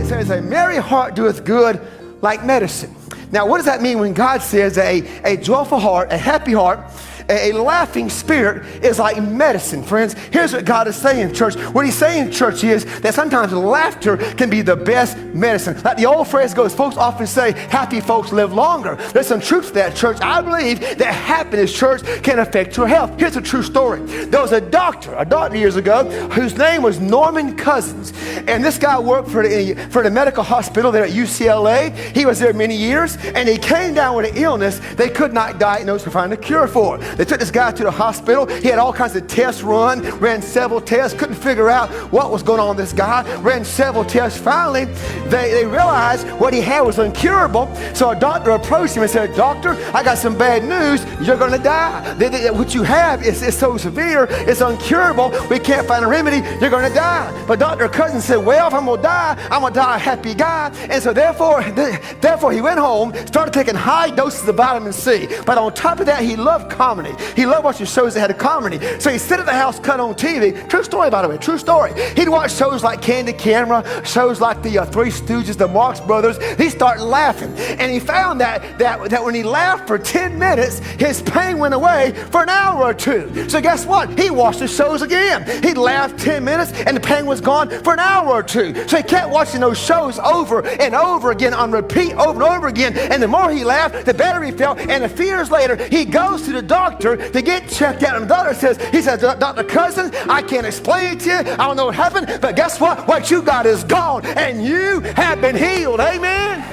says, a merry heart doeth good like medicine. Now, what does that mean when God says a joyful heart, a happy heart, a laughing spirit is like medicine? Friends, here's what God is saying, church. What he's saying, church, is that sometimes laughter can be the best medicine. Like the old phrase goes, folks often say, happy folks live longer. There's some truth to that, church. I believe that happiness, church, can affect your health. Here's a true story. There was a doctor years ago whose name was Norman Cousins. And this guy worked for the medical hospital there at UCLA. He was there many years, and he came down with an illness they could not diagnose or find a cure for. They took this guy to the hospital. He had all kinds of tests ran several tests, couldn't figure out what was going on with this guy, ran several tests. Finally, they realized what he had was incurable. So a doctor approached him and said, doctor, I got some bad news. You're going to die. What you have is so severe, it's incurable. We can't find a remedy. You're going to die. But Dr. Cousins said, well, if I'm going to die, I'm going to die a happy guy. And so therefore he went home, started taking high doses of vitamin C. But on top of that, he loved comedy. He loved watching shows that had a comedy. So he sit at the house, cut on TV. True story, by the way, true story. He'd watch shows like Candid Camera, shows like the Three Stooges, the Marx Brothers. He started laughing. And he found that when he laughed for 10 minutes, his pain went away for an hour or two. So guess what? He watched the shows again. He'd laugh 10 minutes and the pain was gone for an hour or two. So he kept watching those shows over and over again on repeat, over and over again. And the more he laughed, the better he felt. And a few years later, he goes to the doctor to get checked out. And the doctor says, Dr. Cousins, I can't explain it to you. I don't know what happened, but guess what? What you got is gone and you have been healed. Amen.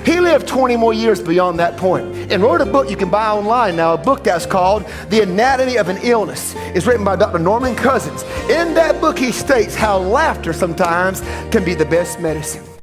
He lived 20 more years beyond that point and wrote a book you can buy online now, a book that's called The Anatomy of an Illness. It's written by Dr. Norman Cousins. In that book, he states how laughter sometimes can be the best medicine.